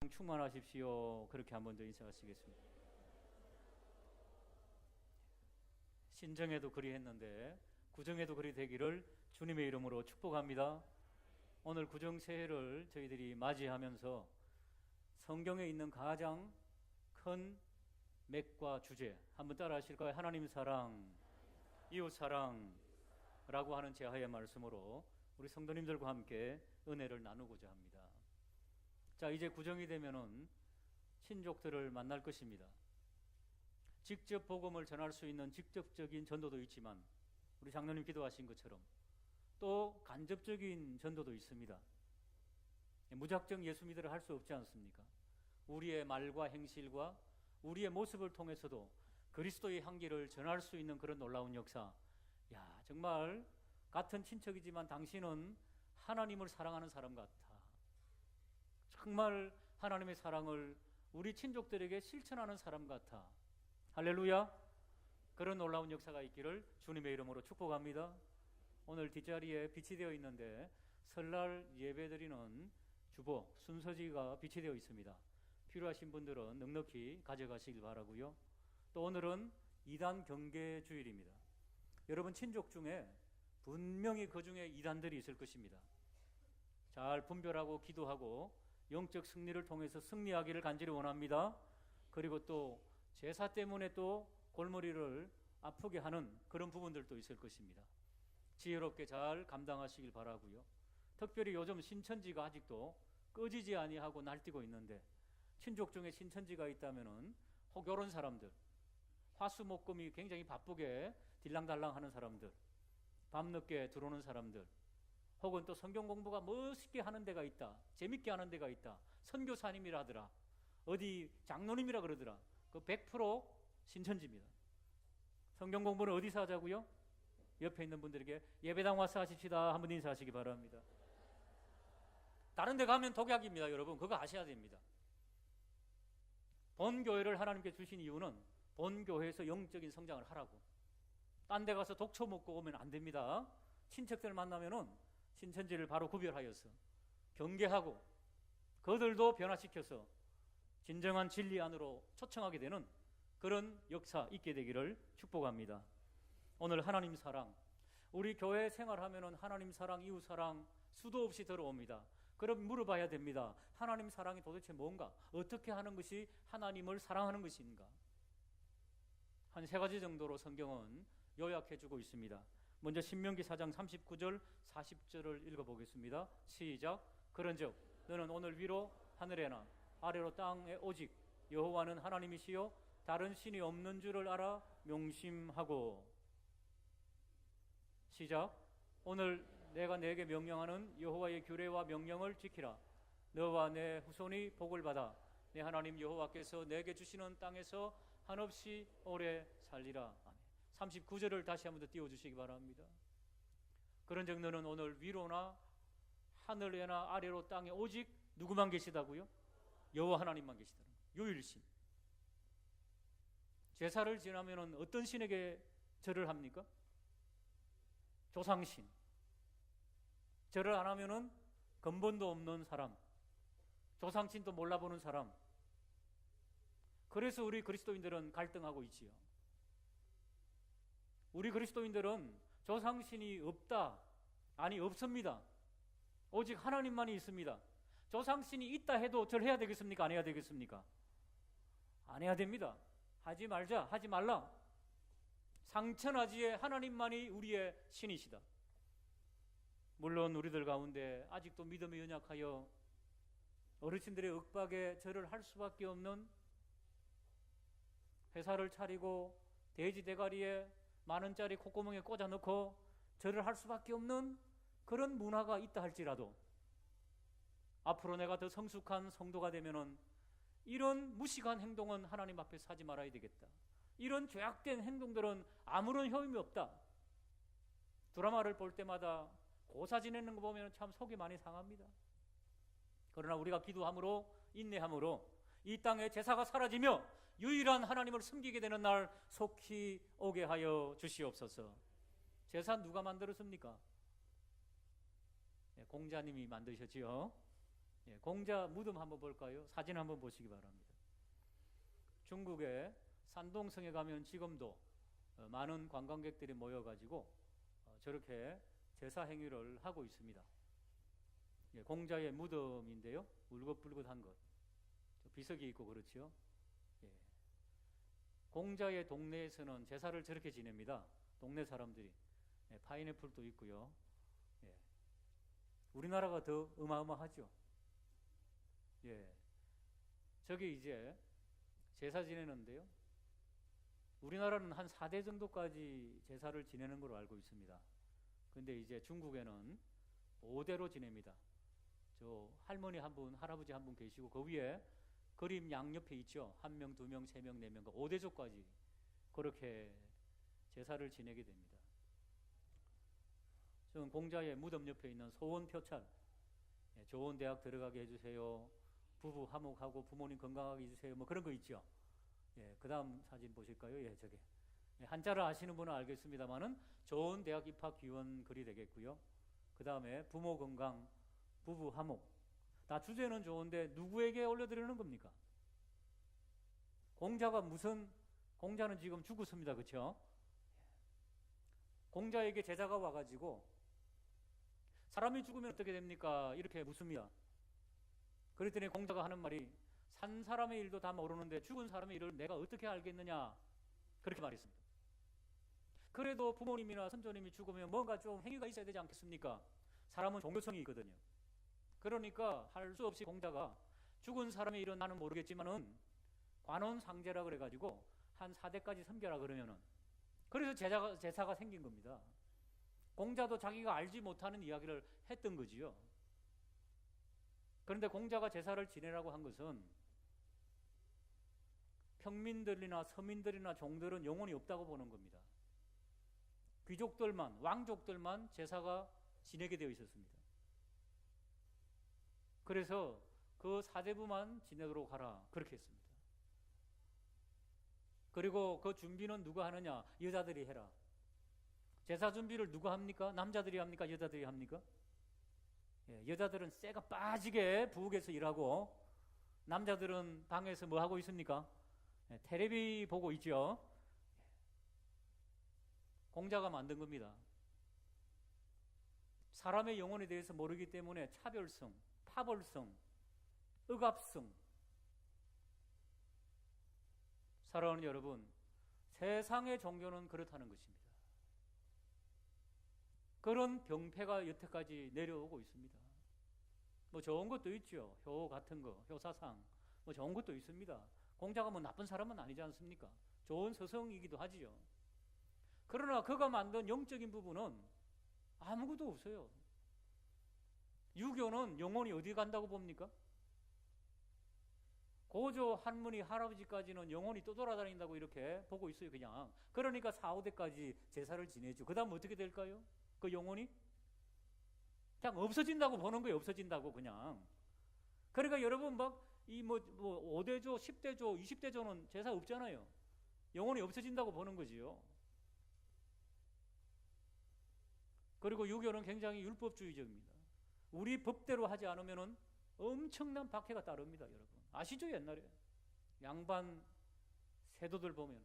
충만하십시오. 그렇게 한번 더 인사하시겠습니다. 신정에도 그리 했는데 구정에도 그리 되기를 주님의 이름으로 축복합니다. 오늘 구정 새해를 저희들이 맞이하면서 성경에 있는 가장 큰 맥과 주제 한번 따라 하실까요? 하나님 사랑, 이웃 사랑라고 하는 제하의 말씀으로 우리 성도님들과 함께 은혜를 나누고자 합니다. 자, 이제 구정이 되면은 친족들을 만날 것입니다. 직접 복음을 전할 수 있는 직접적인 전도도 있지만 우리 장로님 기도하신 것처럼 또 간접적인 전도도 있습니다. 무작정 예수 믿으라 할 수 없지 않습니까? 우리의 말과 행실과 우리의 모습을 통해서도 그리스도의 향기를 전할 수 있는 그런 놀라운 역사. 야, 정말 같은 친척이지만 당신은 하나님을 사랑하는 사람 같아. 정말 하나님의 사랑을 우리 친족들에게 실천하는 사람 같아. 할렐루야. 그런 놀라운 역사가 있기를 주님의 이름으로 축복합니다. 오늘 뒷자리에 빛이 되어 있는데 설날 예배드리는 주보 순서지가 빛이 되어 있습니다. 필요하신 분들은 넉넉히 가져가시길 바라고요. 또 오늘은 이단 경계 주일입니다. 여러분 친족 중에 분명히 그 중에 이단들이 있을 것입니다. 잘 분별하고 기도하고 영적 승리를 통해서 승리하기를 간절히 원합니다. 그리고 또 제사 때문에 또 골머리를 아프게 하는 그런 부분들도 있을 것입니다. 지혜롭게 잘 감당하시길 바라고요. 특별히 요즘 신천지가 아직도 꺼지지 아니하고 날뛰고 있는데 친족 중에 신천지가 있다면은 혹 이런 사람들, 화수목금이 굉장히 바쁘게 딜랑달랑하는 사람들, 밤늦게 들어오는 사람들, 혹은 또 성경 공부가 멋있게 하는 데가 있다, 재밌게 하는 데가 있다, 선교사님이라 하더라, 어디 장로님이라 그러더라. 그 100% 신천지입니다. 성경 공부는 어디서 하자고요? 옆에 있는 분들에게 예배당 와서 하십시다 한번 인사하시기 바랍니다. 다른 데 가면 독약입니다. 여러분 그거 아셔야 됩니다. 본교회를 하나님께 주신 이유는 본교회에서 영적인 성장을 하라고. 딴 데 가서 독초 먹고 오면 안 됩니다. 친척들 만나면은 신천지를 바로 구별하여서 경계하고 그들도 변화시켜서 진정한 진리 안으로 초청하게 되는 그런 역사 있게 되기를 축복합니다. 오늘 하나님 사랑, 우리 교회 생활하면은 하나님 사랑, 이웃 사랑 수도 없이 들어옵니다. 그럼 물어봐야 됩니다. 하나님 사랑이 도대체 뭔가? 어떻게 하는 것이 하나님을 사랑하는 것인가? 한 3가지 정도로 성경은 요약해주고 있습니다. 먼저 신명기 4장 39절 40절을 읽어보겠습니다. 시작. 그런즉 너는 오늘 위로 하늘에나 아래로 땅에 오직 여호와는 하나님이시요 다른 신이 없는 줄을 알아 명심하고. 시작. 오늘 내가 내게 명령하는 여호와의 규례와 명령을 지키라. 너와 내 후손이 복을 받아 내 하나님 여호와께서 내게 주시는 땅에서 한없이 오래 살리라. 아멘. 39절을 다시 한번 더 띄워주시기 바랍니다. 그런즉 너는 오늘 위로나 하늘에나 아래로 땅에 오직 누구만 계시다고요? 여호와 하나님만 계시다는 거예요. 유일신. 제사를 지나면 어떤 신에게 절을 합니까? 조상신. 절을 안 하면은 근본도 없는 사람, 조상신도 몰라보는 사람. 그래서 우리 그리스도인들은 갈등하고 있지요. 우리 그리스도인들은 조상신이 없다, 아니 없습니다. 오직 하나님만이 있습니다. 조상신이 있다 해도 절해야 되겠습니까? 안 해야 되겠습니까? 안 해야 됩니다. 하지 말자, 하지 말라. 상천하지에 하나님만이 우리의 신이시다. 물론 우리들 가운데 아직도 믿음이 연약하여 어르신들의 윽박에 절을 할 수밖에 없는, 회사를 차리고 돼지 대가리에 10,000원짜리 콧구멍에 꽂아 넣고 절을 할 수밖에 없는 그런 문화가 있다 할지라도 앞으로 내가 더 성숙한 성도가 되면은 이런 무식한 행동은 하나님 앞에서 하지 말아야 되겠다. 이런 죄악된 행동들은 아무런 효임이 없다. 드라마를 볼 때마다 고사 지내는 거 보면 참 속이 많이 상합니다. 그러나 우리가 기도함으로 인내함으로 이 땅에 제사가 사라지며 유일한 하나님을 섬기게 되는 날 속히 오게 하여 주시옵소서. 제사 누가 만들었습니까? 네, 공자님이 만드셨지요. 공자 무덤 한번 볼까요? 사진 한번 보시기 바랍니다. 중국의 산동성에 가면 지금도 많은 관광객들이 모여가지고 저렇게 제사 행위를 하고 있습니다. 공자의 무덤인데요. 울긋불긋한 것. 비석이 있고 그렇죠. 공자의 동네에서는 제사를 저렇게 지냅니다. 동네 사람들이. 파인애플도 있고요. 우리나라가 더 어마어마하죠. 저기 이제 제사 지내는데요. 우리나라는 한 4대 정도까지 제사를 지내는 걸로 알고 있습니다. 근데 이제 중국에는 5대로 지냅니다. 저 할머니 한 분, 할아버지 한 분 계시고 그 위에 그림 양옆에 있죠. 1명, 2명, 3명, 4명, 5대조까지 그렇게 제사를 지내게 됩니다. 저는 공자의 무덤 옆에 있는 소원 표찰, 좋은 대학 들어가게 해주세요. 부부 화목하고 부모님 건강하게 해주세요. 뭐 그런 거 있죠. 그 다음 사진 보실까요? 저게. 한자를 아시는 분은 알겠습니다만은 좋은 대학 입학 기원 글이 되겠고요. 그 다음에 부모 건강, 부부 화목. 다 주제는 좋은데 누구에게 올려드리는 겁니까? 공자는 지금 죽었습니다. 그렇죠? 공자에게 제자가 와가지고 사람이 죽으면 어떻게 됩니까? 이렇게 묻습니다. 그랬더니 공자가 하는 말이 산 사람의 일도 다 모르는데 죽은 사람의 일을 내가 어떻게 알겠느냐, 그렇게 말했습니다. 그래도 부모님이나 선조님이 죽으면 뭔가 좀 행위가 있어야 되지 않겠습니까? 사람은 종교성이 있거든요. 그러니까 할 수 없이 공자가 죽은 사람의 일은 나는 모르겠지만은 관원상제라 그래가지고 한 4대까지 섬겨라 그러면은, 그래서 제사가 생긴 겁니다. 공자도 자기가 알지 못하는 이야기를 했던 거지요. 그런데 공자가 제사를 지내라고 한 것은 평민들이나 서민들이나 종들은 영혼이 없다고 보는 겁니다. 귀족들만, 왕족들만 제사가 지내게 되어 있었습니다. 그래서 그 사대부만 지내도록 하라, 그렇게 했습니다. 그리고 그 준비는 누가 하느냐? 여자들이 해라. 제사 준비를 누가 합니까? 남자들이 합니까? 여자들이 합니까? 여자들은 쇠가 빠지게 부엌에서 일하고 남자들은 방에서 뭐 하고 있습니까? 텔레비 보고 있죠. 공자가 만든 겁니다. 사람의 영혼에 대해서 모르기 때문에 차별성, 파벌성, 억압성. 사랑하는 여러분, 세상의 종교는 그렇다는 것입니다. 그런 병폐가 여태까지 내려오고 있습니다. 뭐 좋은 것도 있죠. 효 같은 거, 효사상. 뭐 좋은 것도 있습니다. 공자가 뭐 나쁜 사람은 아니지 않습니까? 좋은 서성이기도 하지요. 그러나 그가 만든 영적인 부분은 아무것도 없어요. 유교는 영혼이 어디 간다고 봅니까? 고조, 할머니, 할아버지까지는 영혼이 떠돌아다닌다고 이렇게 보고 있어요, 그냥. 그러니까 4, 5대까지 제사를 지내죠. 그 다음 어떻게 될까요? 그 영혼이? 그냥 없어진다고 보는 거예요, 없어진다고, 그냥. 그러니까 여러분 이 5대조, 10대조, 20대조는 제사 없잖아요. 영혼이 없어진다고 보는 거지요. 그리고 유교는 굉장히 율법주의적입니다. 우리 법대로 하지 않으면은 엄청난 박해가 따릅니다, 여러분. 아시죠, 옛날에? 양반 세도들 보면.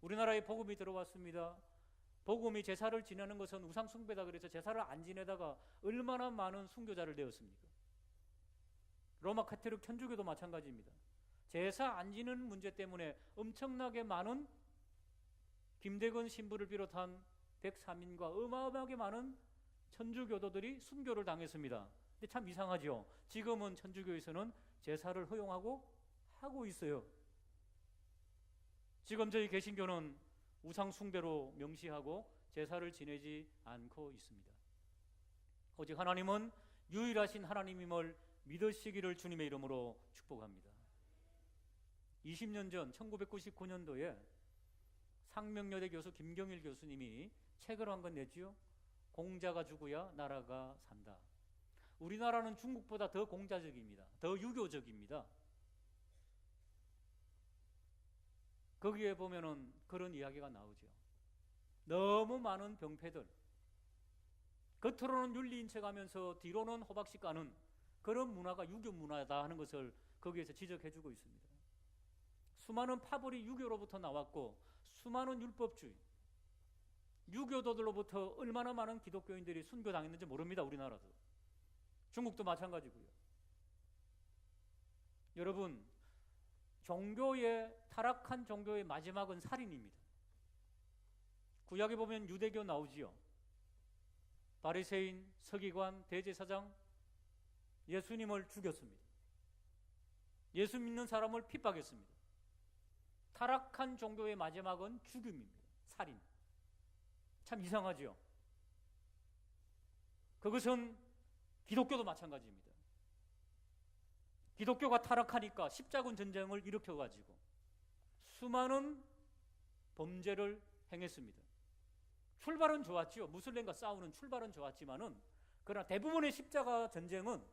우리나라에 복음이 들어왔습니다. 복음이 제사를 지내는 것은 우상숭배다 그래서 제사를 안 지내다가 얼마나 많은 순교자를 내었습니까? 로마 카톨릭 천주교도 마찬가지입니다. 제사 안 지내는 문제 때문에 엄청나게 많은 김대건 신부를 비롯한 백사민과 어마어마하게 많은 천주교도들이 순교를 당했습니다. 근데 참 이상하죠. 지금은 천주교에서는 제사를 허용하고 하고 있어요. 지금 저희 개신교는 우상 숭배로 명시하고 제사를 지내지 않고 있습니다. 오직 하나님은 유일하신 하나님임을 믿으시기를 주님의 이름으로 축복합니다. 20년 전 1999년도에 상명여대 교수 김경일 교수님이 책을 한 권 냈지요. 공자가 죽어야 나라가 산다. 우리나라는 중국보다 더 공자적입니다. 더 유교적입니다. 거기에 보면은 그런 이야기가 나오죠. 너무 많은 병폐들, 겉으로는 윤리인 척하면서 뒤로는 호박씨 까는 그런 문화가 유교 문화다 하는 것을 거기에서 지적해주고 있습니다. 수많은 파벌이 유교로부터 나왔고 수많은 율법주의, 유교도들로부터 얼마나 많은 기독교인들이 순교당했는지 모릅니다. 우리나라도. 중국도 마찬가지고요. 여러분, 타락한 종교의 마지막은 살인입니다. 구약에 보면 유대교 나오지요. 바리새인, 서기관, 대제사장 예수님을 죽였습니다. 예수 믿는 사람을 핍박했습니다. 타락한 종교의 마지막은 죽음입니다. 살인. 참 이상하죠. 그것은 기독교도 마찬가지입니다. 기독교가 타락하니까 십자군 전쟁을 일으켜가지고 수많은 범죄를 행했습니다. 출발은 좋았지요. 무슬림과 싸우는 출발은 좋았지만은 그러나 대부분의 십자가 전쟁은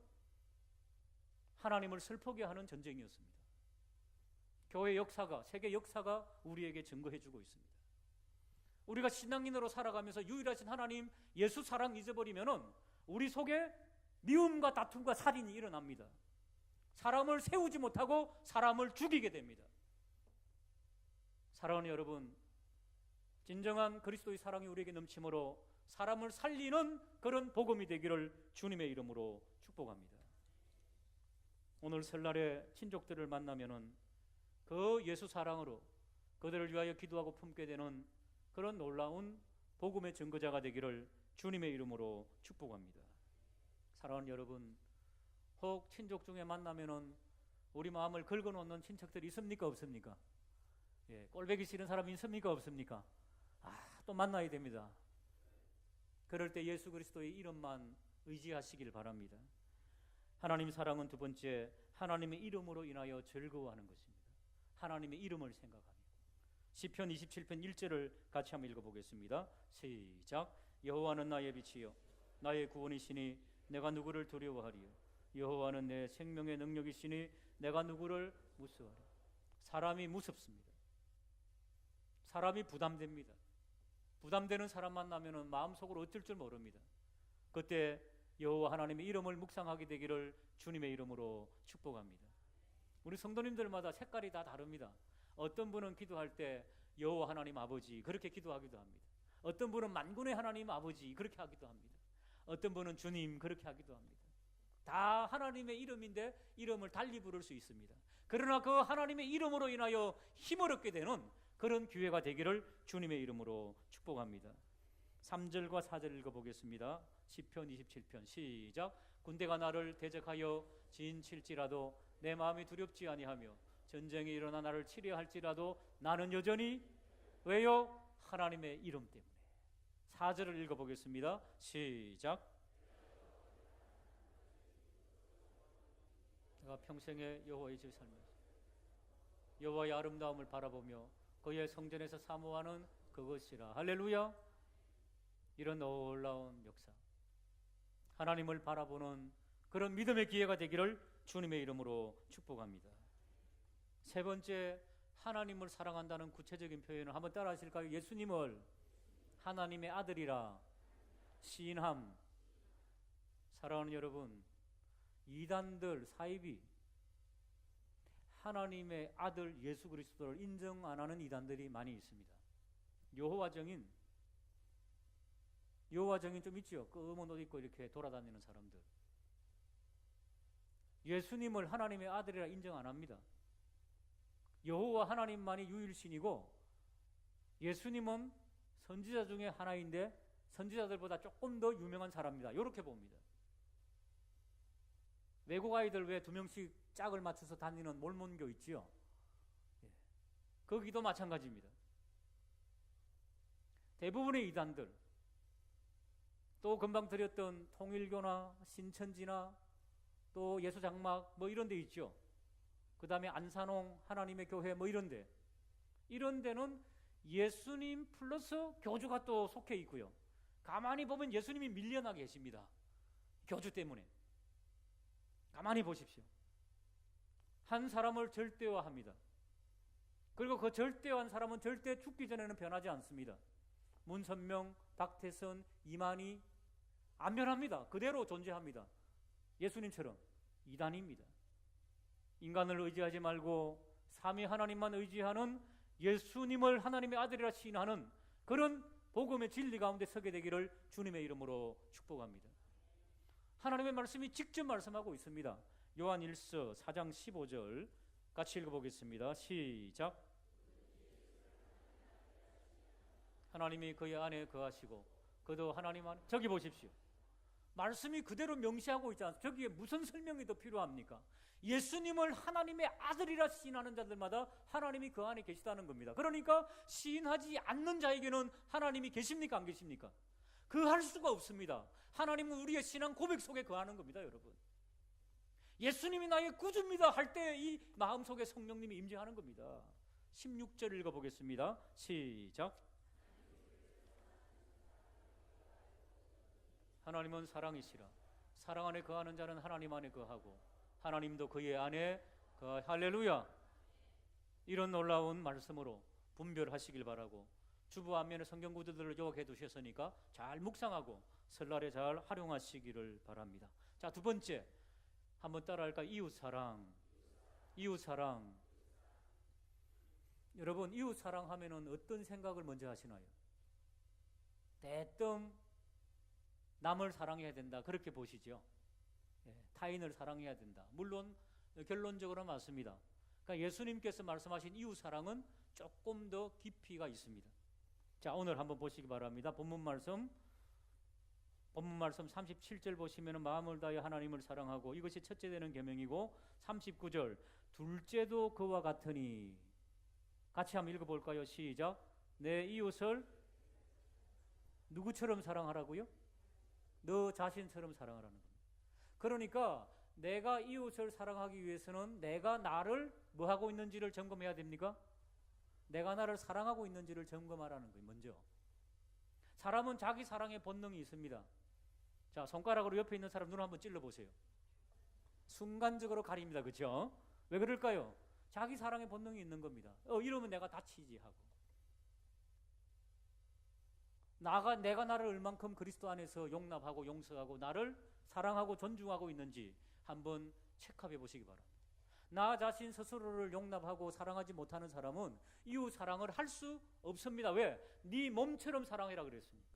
하나님을 슬프게 하는 전쟁이었습니다. 교회 역사가, 세계 역사가 우리에게 증거해주고 있습니다. 우리가 신앙인으로 살아가면서 유일하신 하나님 예수 사랑 잊어버리면은 우리 속에 미움과 다툼과 살인이 일어납니다. 사람을 세우지 못하고 사람을 죽이게 됩니다. 사랑하는 여러분, 진정한 그리스도의 사랑이 우리에게 넘치므로 사람을 살리는 그런 복음이 되기를 주님의 이름으로 축복합니다. 오늘 설날에 친족들을 만나면은 그 예수 사랑으로 그들을 위하여 기도하고 품게 되는 그런 놀라운 복음의 증거자가 되기를 주님의 이름으로 축복합니다. 사랑하는 여러분, 혹 친족 중에 만나면은 우리 마음을 긁어놓는 친척들이 있습니까? 없습니까? 예, 꼴보기 싫은 사람이 있습니까? 없습니까? 또 만나야 됩니다. 그럴 때 예수 그리스도의 이름만 의지하시길 바랍니다. 하나님 사랑은 두 번째, 하나님의 이름으로 인하여 즐거워하는 것입니다. 하나님의 이름을 생각하며. 시편 27편 1절을 같이 한번 읽어보겠습니다. 시작. 여호와는 나의 빛이요 나의 구원이시니 내가 누구를 두려워하리요. 여호와는 내 생명의 능력이시니 내가 누구를 무서워하리요. 사람이 무섭습니다. 사람이 부담됩니다. 부담되는 사람 만나면 마음속으로 어쩔 줄 모릅니다. 그때 여호와 하나님의 이름을 묵상하게 되기를 주님의 이름으로 축복합니다. 우리 성도님들마다 색깔이 다 다릅니다. 어떤 분은 기도할 때 여호와 하나님 아버지 그렇게 기도하기도 합니다. 어떤 분은 만군의 하나님 아버지 그렇게 하기도 합니다. 어떤 분은 주님 그렇게 하기도 합니다. 다 하나님의 이름인데 이름을 달리 부를 수 있습니다. 그러나 그 하나님의 이름으로 인하여 힘을 얻게 되는 그런 기회가 되기를 주님의 이름으로 축복합니다. 3절과 4절 읽어보겠습니다. 시편 27편 시작. 군대가 나를 대적하여 진칠지라도 내 마음이 두렵지 아니하며 전쟁이 일어나 나를 치려 할지라도 나는 여전히 왜요? 하나님의 이름 때문에. 4절을 읽어보겠습니다. 시작. 내가 평생에 여호와의 집에 살면서 여호와의 아름다움을 바라보며 그의 성전에서 사모하는 그것이라. 할렐루야. 이런 놀라운 역사, 하나님을 바라보는 그런 믿음의 기회가 되기를 주님의 이름으로 축복합니다. 세 번째, 하나님을 사랑한다는 구체적인 표현을 한번 따라 하실까요? 예수님을 하나님의 아들이라 시인함. 사랑하는 여러분, 이단들, 사이비, 하나님의 아들 예수 그리스도를 인정 안 하는 이단들이 많이 있습니다. 여호와 증인 좀 있지요. 검은 옷 입고 이렇게 돌아다니는 사람들. 예수님을 하나님의 아들이라 인정 안 합니다. 여호와 하나님만이 유일신이고 예수님은 선지자 중에 하나인데 선지자들보다 조금 더 유명한 사람입니다. 이렇게 봅니다. 외국 아이들 왜 2명씩 짝을 맞춰서 다니는 몰몬교 있지요. 거기도 마찬가지입니다. 대부분의 이단들, 또 금방 드렸던 통일교나 신천지나 또 예수장막 뭐 이런 데 있죠. 그 다음에 안산홍 하나님의 교회 뭐 이런 데는 예수님 플러스 교주가 또 속해 있고요. 가만히 보면 예수님이 밀려나 계십니다. 교주 때문에. 가만히 보십시오. 한 사람을 절대화합니다. 그리고 그 절대화한 사람은 절대 죽기 전에는 변하지 않습니다. 문선명, 박태선, 이만희 안 변합니다. 그대로 존재합니다. 예수님처럼. 이단입니다. 인간을 의지하지 말고 삼위 하나님만 의지하는 예수님을 하나님의 아들이라 시인하는 그런 복음의 진리 가운데 서게 되기를 주님의 이름으로 축복합니다. 하나님의 말씀이 직접 말씀하고 있습니다. 요한 1서 4장 15절 같이 읽어보겠습니다. 시작. 하나님이 그의 안에 거하시고 그도 하나님 안에. 저기 보십시오. 말씀이 그대로 명시하고 있지 않습니까? 저기에 무슨 설명이 더 필요합니까? 예수님을 하나님의 아들이라 시인하는 자들마다 하나님이 그 안에 계시다는 겁니다. 그러니까 시인하지 않는 자에게는 하나님이 계십니까? 안 계십니까? 그할 수가 없습니다. 하나님은 우리의 신앙 고백 속에 거하는 겁니다, 여러분. 예수님이 나의 구주입니다 할 때 이 마음속에 성령님이 임재하는 겁니다. 16절 읽어보겠습니다. 시작. 하나님은 사랑이시라. 사랑 안에 거하는 자는 하나님 안에 거하고 하나님도 그의 안에 할렐루야. 이런 놀라운 말씀으로 분별하시길 바라고, 주부 안면에 성경 구절들을 요약해 두셨으니까 잘 묵상하고 설날에 잘 활용하시기를 바랍니다. 자, 두 번째 한번 따라할까? 이웃사랑. 이웃사랑. 여러분, 이웃사랑 하면은 어떤 생각을 먼저 하시나요? 대뜸 남을 사랑해야 된다, 그렇게 보시죠. 타인을 사랑해야 된다. 물론 결론적으로 맞습니다. 그러니까 예수님께서 말씀하신 이웃사랑은 조금 더 깊이가 있습니다. 자, 오늘 한번 보시기 바랍니다. 본문 말씀 37절 보시면 마음을 다하여 하나님을 사랑하고, 이것이 첫째 되는 계명이고, 39절 둘째도 그와 같으니. 같이 한번 읽어볼까요? 시작. 내 이웃을 누구처럼 사랑하라고요? 너 자신처럼 사랑하라는 겁니다. 그러니까 내가 이웃을 사랑하기 위해서는 내가 나를 뭐 하고 있는지를 점검해야 됩니까? 내가 나를 사랑하고 있는지를 점검하라는 거예요. 먼저 사람은 자기 사랑의 본능이 있습니다. 자, 손가락으로 옆에 있는 사람 눈 한번 찔러보세요. 순간적으로 가립니다. 그렇죠? 왜 그럴까요? 자기 사랑의 본능이 있는 겁니다. 이러면 내가 다치지 하고, 내가 나를 얼만큼 그리스도 안에서 용납하고 용서하고 나를 사랑하고 존중하고 있는지 한번 체크해 보시기 바랍니다. 나 자신 스스로를 용납하고 사랑하지 못하는 사람은 이웃 사랑을 할 수 없습니다. 왜? 네 몸처럼 사랑해라 그랬습니까?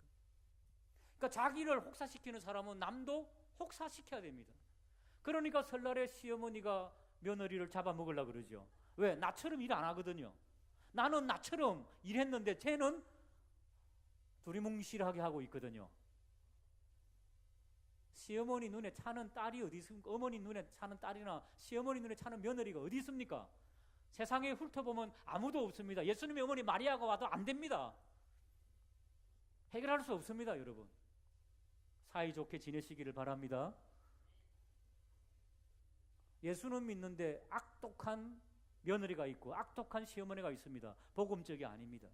그러니까 자기를 혹사시키는 사람은 남도 혹사시켜야 됩니다. 그러니까 설날에 시어머니가 며느리를 잡아먹으려고 그러죠. 왜? 나처럼 일 안 하거든요. 나는 나처럼 일했는데 쟤는 두리뭉실하게 하고 있거든요. 시어머니 눈에 차는 딸이 어디 있습니까? 어머니 눈에 차는 딸이나 시어머니 눈에 차는 며느리가 어디 있습니까? 세상에 훑어보면 아무도 없습니다. 예수님의 어머니 마리아가 와도 안 됩니다. 해결할 수 없습니다, 여러분. 사이좋게 지내시기를 바랍니다. 예수는 믿는데 악독한 며느리가 있고 악독한 시어머니가 있습니다. 복음적이 아닙니다.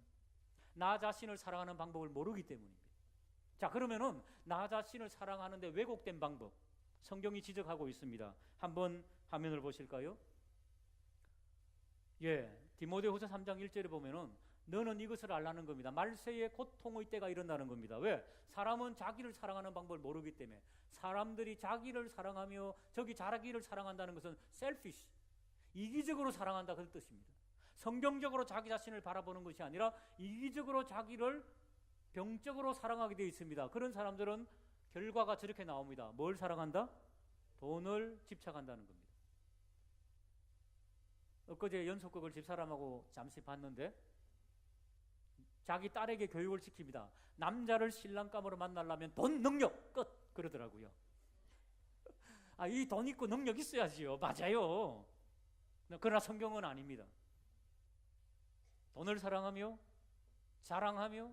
나 자신을 사랑하는 방법을 모르기 때문입니다. 자, 그러면은 나 자신을 사랑하는데 왜곡된 방법, 성경이 지적하고 있습니다. 한번 화면을 보실까요? 디모데후서 3장 1절에 보면은 너는 이것을 알라는 겁니다. 말세에 고통의 때가 일어나는 겁니다. 왜? 사람은 자기를 사랑하는 방법을 모르기 때문에. 사람들이 자기를 사랑하며 저기 자기를 사랑한다는 것은 selfish, 이기적으로 사랑한다, 그런 뜻입니다. 성경적으로 자기 자신을 바라보는 것이 아니라 이기적으로 자기를 병적으로 사랑하게 되어 있습니다. 그런 사람들은 결과가 저렇게 나옵니다. 뭘 사랑한다? 돈을 집착한다는 겁니다. 엊그제 연속극을 집사람하고 잠시 봤는데 자기 딸에게 교육을 시킵니다. 남자를 신랑감으로 만나려면 돈, 능력, 끝, 그러더라고요. 이 돈 있고 능력 있어야지요. 맞아요. 그러나 성경은 아닙니다. 돈을 사랑하며 자랑하며,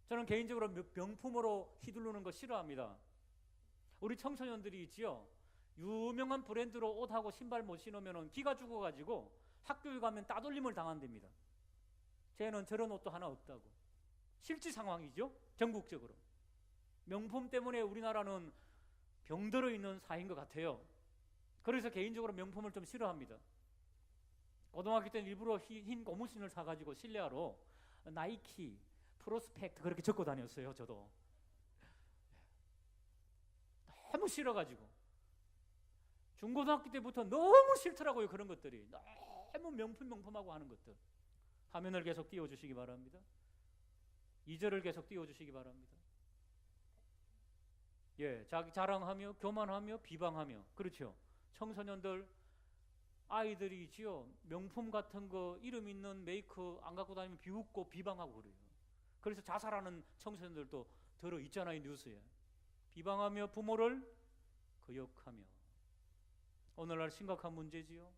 저는 개인적으로 명품으로 휘두르는 거 싫어합니다. 우리 청소년들이 있지요. 유명한 브랜드로 옷하고 신발 못 신으면 기가 죽어가지고 학교에 가면 따돌림을 당한답니다. 쟤는 저런 옷도 하나 없다고. 실제 상황이죠. 전국적으로. 명품 때문에 우리나라는 병들어 있는 사회인 것 같아요. 그래서 개인적으로 명품을 좀 싫어합니다. 고등학교 때는 일부러 흰 고무신을 사가지고 실내화로 나이키, 프로스펙트 그렇게 적고 다녔어요. 저도 너무 싫어가지고. 중고등학교 때부터 너무 싫더라고요. 그런 것들이 너무 명품하고 하는 것들. 화면을 계속 띄워주시기 바랍니다. 2절을 계속 띄워주시기 바랍니다. 예, 자기 자랑하며 교만하며 비방하며, 그렇죠. 청소년들, 아이들이지요, 명품 같은 거 이름 있는 메이크 안 갖고 다니면 비웃고 비방하고 그래요. 그래서 자살하는 청소년들도 들어 있잖아요, 뉴스에. 비방하며 부모를 거역하며. 오늘날 심각한 문제지요.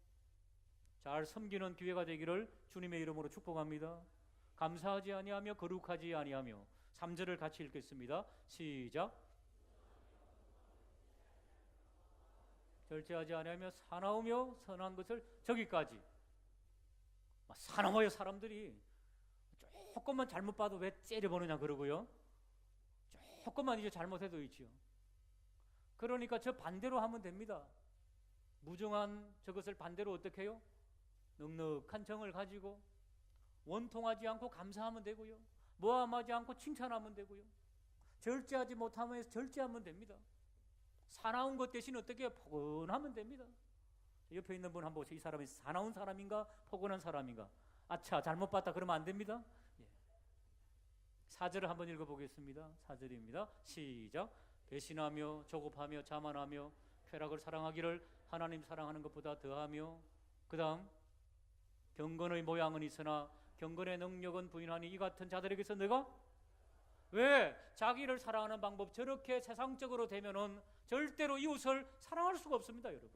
잘 섬기는 기회가 되기를 주님의 이름으로 축복합니다. 감사하지 아니하며 거룩하지 아니하며. 3절을 같이 읽겠습니다. 시작. 절제하지 아니하며 사나우며 선한 것을 저기까지. 사나워요. 사람들이 조금만 잘못 봐도 왜 째려보느냐 그러고요. 조금만 이제 잘못해도 있지요. 그러니까 저 반대로 하면 됩니다. 무정한 저것을 반대로 어떻게 해요? 넉넉한 정을 가지고 원통하지 않고 감사하면 되고요. 모함하지 않고 칭찬하면 되고요. 절제하지 못하면 절제하면 됩니다. 사나운 것 대신 어떻게 해요? 포근하면 됩니다. 옆에 있는 분 한번 보세요. 이 사람이 사나운 사람인가 포근한 사람인가? 아차, 잘못 봤다 그러면 안 됩니다. 4절을 한번 읽어보겠습니다. 4절입니다. 시작. 배신하며 조급하며 자만하며 쾌락을 사랑하기를 하나님 사랑하는 것보다 더하며. 그 다음, 경건의 모양은 있으나 경건의 능력은 부인하니 이 같은 자들에게서 내가 왜? 자기를 사랑하는 방법 저렇게 세상적으로 되면은 절대로 이웃을 사랑할 수가 없습니다, 여러분.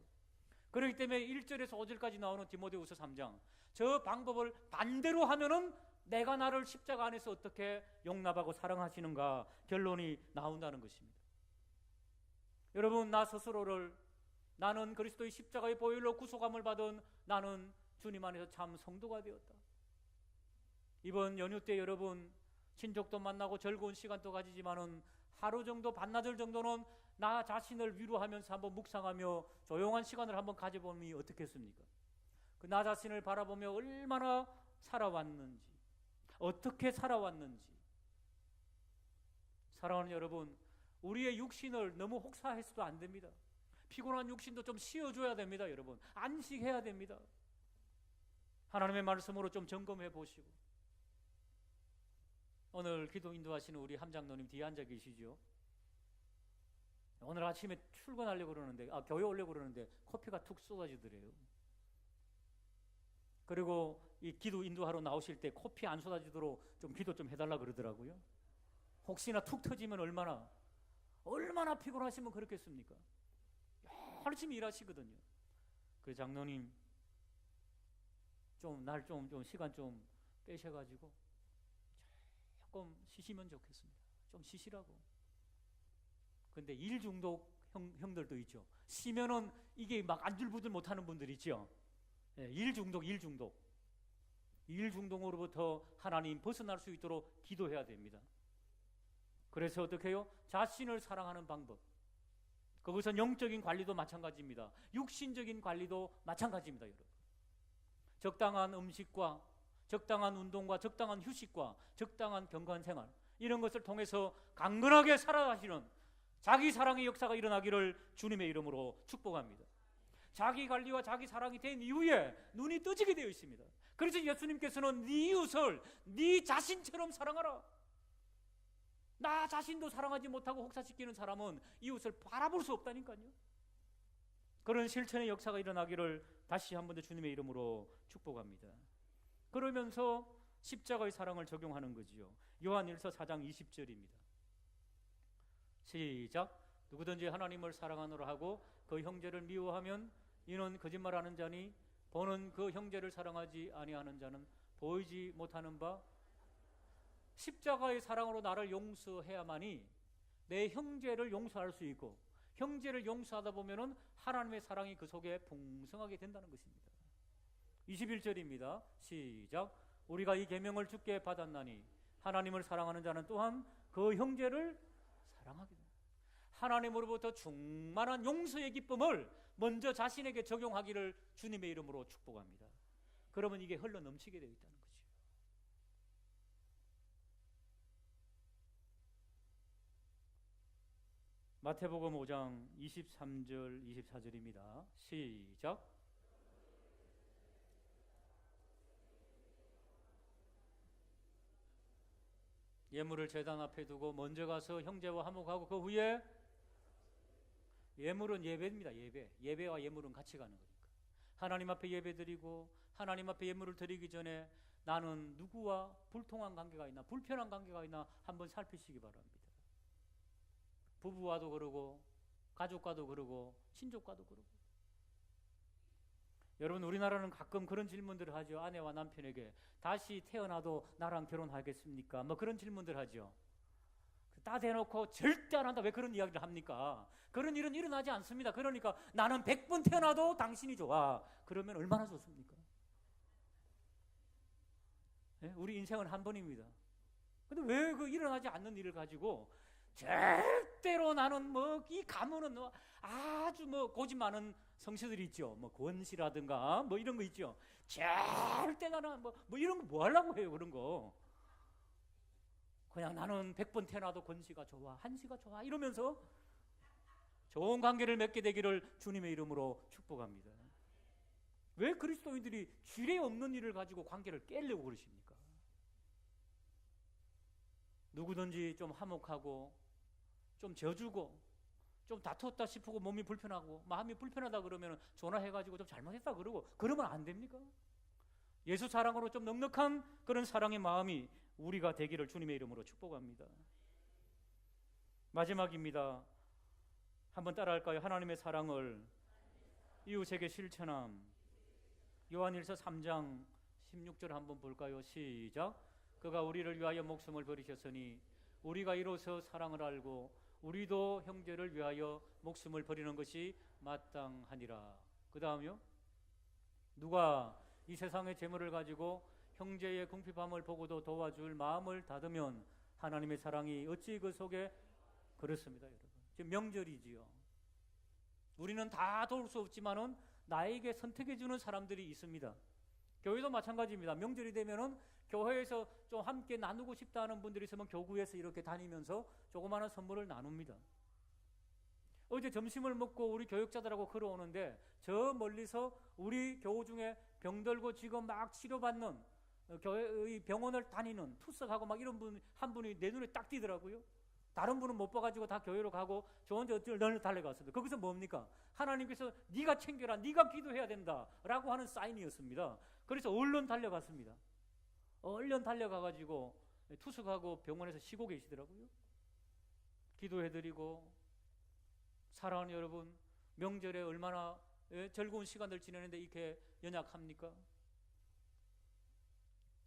그렇기 때문에 1절에서 5절까지 나오는 디모데후서 3장, 저 방법을 반대로 하면은 내가 나를 십자가 안에서 어떻게 용납하고 사랑하시는가 결론이 나온다는 것입니다. 여러분, 나 스스로를 나는 그리스도의 십자가의 보혈로 구속함을 받은 나는 주님 안에서 참 성도가 되었다. 이번 연휴 때 여러분 친족도 만나고 즐거운 시간도 가지지만은 하루 정도 반나절 정도는 나 자신을 위로하면서 한번 묵상하며 조용한 시간을 한번 가져보면 어떻겠습니까? 그 나 자신을 바라보며 얼마나 살아왔는지, 어떻게 살아왔는지. 사랑하는 여러분, 우리의 육신을 너무 혹사해서도 안 됩니다. 피곤한 육신도 좀 쉬어줘야 됩니다, 여러분. 안식해야 됩니다. 하나님의 말씀으로 좀 점검해 보시고. 오늘 기도 인도하시는 우리 함장로님 뒤에 앉아 계시죠? 오늘 아침에 출근하려고 그러는데, 교회 오려고 그러는데 커피가 툭 쏟아지더래요. 그리고 이 기도 인도하러 나오실 때 커피 안 쏟아지도록 좀 기도 좀 해달라 그러더라고요. 혹시나 툭 터지면 얼마나 피곤하시면 그렇겠습니까? 열심히 일하시거든요. 그 장로님 좀 시간 좀 빼셔가지고 조금 쉬시면 좋겠습니다. 좀 쉬시라고. 근데 일 중독 형들도 있죠. 쉬면은 이게 막 안절부절 못하는 분들 있죠. 일 중독으로부터 하나님 벗어날 수 있도록 기도해야 됩니다. 그래서 어떻게 해요? 자신을 사랑하는 방법. 그것은 영적인 관리도 마찬가지입니다. 육신적인 관리도 마찬가지입니다, 여러분. 적당한 음식과 적당한 운동과 적당한 휴식과 적당한 건강한 생활, 이런 것을 통해서 강건하게 살아가시는 자기 사랑의 역사가 일어나기를 주님의 이름으로 축복합니다. 자기 관리와 자기 사랑이 된 이후에 눈이 떠지게 되어 있습니다. 그래서 예수님께서는 네 이웃을 네 자신처럼 사랑하라. 나 자신도 사랑하지 못하고 혹사시키는 사람은 이웃을 바라볼 수 없다니까요. 그런 실천의 역사가 일어나기를 다시 한 번 더 주님의 이름으로 축복합니다. 그러면서 십자가의 사랑을 적용하는 거지요. 요한일서 4장 20절입니다. 시작. 누구든지 하나님을 사랑하노라 하고 그 형제를 미워하면 이는 거짓말하는 자니 보는 그 형제를 사랑하지 아니하는 자는 보이지 못하는 바. 십자가의 사랑으로 나를 용서해야만이 내 형제를 용서할 수 있고, 형제를 용서하다 보면은 하나님의 사랑이 그 속에 풍성하게 된다는 것입니다. 21절입니다. 시작. 우리가 이 계명을 주께 받았나니 하나님을 사랑하는 자는 또한 그 형제를 사랑하게 됩니다. 하나님으로부터 충만한 용서의 기쁨을 먼저 자신에게 적용하기를 주님의 이름으로 축복합니다. 그러면 이게 흘러 넘치게 되어 있다는 거죠. 마태복음 5장 23절 24절입니다. 시작. 예물을 제단 앞에 두고 먼저 가서 형제와 화목하고 그 후에 예물은 예배입니다. 예배와 예물은 같이 가는 거니까. 하나님 앞에 예배드리고 하나님 앞에 예물을 드리기 전에 나는 누구와 불통한 관계가 있나, 불편한 관계가 있나 한번 살피시기 바랍니다. 부부와도 그러고 가족과도 그러고 친족과도 그러고. 여러분, 우리나라는 가끔 그런 질문들을 하죠. 아내와 남편에게 다시 태어나도 나랑 결혼하겠습니까? 뭐 그런 질문들 하죠. 다 대놓고 절대 안 한다. 왜 그런 이야기를 합니까? 그런 일은 일어나지 않습니다. 그러니까 나는 100번 태어나도 당신이 좋아. 그러면 얼마나 좋습니까? 네? 우리 인생은 한 번입니다. 근데 왜 그 일어나지 않는 일을 가지고 절대로 나는 뭐 이 가문은 아주 뭐 고집 많은 성씨들이 있죠. 뭐 권씨라든가 뭐 이런 거 있죠. 절대 나는 뭐 이런 거 뭐 하려고 해요, 그런 거. 그냥 나는 100번 태어나도 권씨가 좋아, 한씨가 좋아 이러면서 좋은 관계를 맺게 되기를 주님의 이름으로 축복합니다. 왜 그리스도인들이 지뢰 없는 일을 가지고 관계를 깨려고 그러십니까? 누구든지 좀 화목하고 좀 져주고 좀 다퉜다 싶고 몸이 불편하고 마음이 불편하다 그러면 전화해가지고 좀 잘못했다 그러고 그러면 안 됩니까? 예수 사랑으로 좀 넉넉한 그런 사랑의 마음이 우리가 되기를 주님의 이름으로 축복합니다. 마지막입니다. 한번 따라할까요? 하나님의 사랑을 이웃에게 실천함. 요한일서 3장 16절 한번 볼까요? 시작. 그가 우리를 위하여 목숨을 버리셨으니 우리가 이로써 사랑을 알고 우리도 형제를 위하여 목숨을 버리는 것이 마땅하니라. 그 다음요. 누가 이 세상의 재물을 가지고 형제의 궁핍함을 보고도 도와줄 마음을 닫으면 하나님의 사랑이 어찌 그 속에. 그렇습니다, 여러분. 지금 명절이지요. 우리는 다 도울 수 없지만은 나에게 선택해 주는 사람들이 있습니다. 교회도 마찬가지입니다. 명절이 되면은 교회에서 좀 함께 나누고 싶다 하는 분들이 있으면 교구에서 이렇게 다니면서 조그마한 선물을 나눕니다. 어제 점심을 먹고 우리 교육자들하고 걸어오는데 저 멀리서 우리 교우 중에 병들고 지금 막 치료받는 교회의 병원을 다니는 투석하고 막 이런 분 한 분이 내 눈에 딱 띄더라고요. 다른 분은 못 봐가지고 다 교회로 가고 저 혼자 어쩔 널 달려갔습니다. 거기서 뭡니까? 하나님께서 네가 챙겨라, 네가 기도해야 된다 라고 하는 사인이었습니다. 그래서 얼른 달려갔습니다. 얼른 달려가가지고 투석하고 병원에서 쉬고 계시더라고요. 기도해드리고. 사랑하는 여러분, 명절에 얼마나 즐거운 시간을 지내는데 이렇게 연약합니까?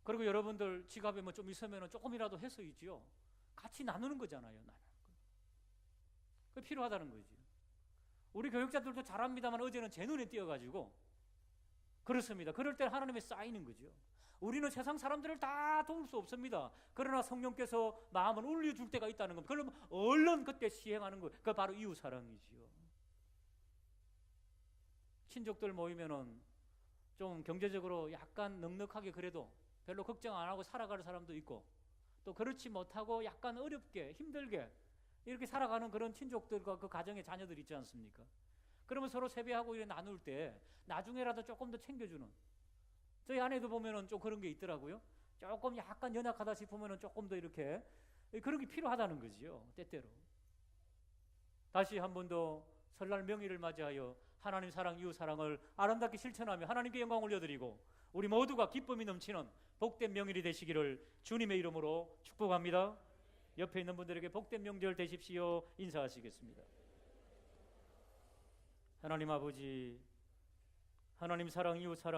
그리고 여러분들 지갑에 뭐 좀 있으면 조금이라도 해서 있지요. 같이 나누는 거잖아요. 그게 필요하다는 거지. 우리 교육자들도 잘합니다만 어제는 제 눈에 띄어가지고 그렇습니다. 그럴 때 하나님의 쌓이는 거죠. 우리는 세상 사람들을 다 도울 수 없습니다. 그러나 성령께서 마음을 울려줄 때가 있다는 겁니다. 그럼 얼른 그때 시행하는 거예요. 그게 바로 이웃사랑이지요. 친족들 모이면은 좀 경제적으로 약간 넉넉하게 그래도 별로 걱정 안 하고 살아가는 사람도 있고, 또 그렇지 못하고 약간 어렵게 힘들게 이렇게 살아가는 그런 친족들과 그 가정의 자녀들 있지 않습니까? 그러면 서로 세배하고 이렇게 나눌 때 나중에라도 조금 더 챙겨주는, 저희 아내도 보면은 좀 그런 게 있더라고요. 조금 약간 연약하다 싶으면은 조금 더 이렇게 그런 게 필요하다는 거지요. 때때로. 다시 한 번 더 설날 명의를 맞이하여 하나님 사랑, 이웃 사랑을 아름답게 실천하며 하나님께 영광 올려드리고 우리 모두가 기쁨이 넘치는 복된 명일이 되시기를 주님의 이름으로 축복합니다. 옆에 있는 분들에게 복된 명절 되십시오 인사하시겠습니다. 하나님 아버지, 하나님 사랑, 이웃 사랑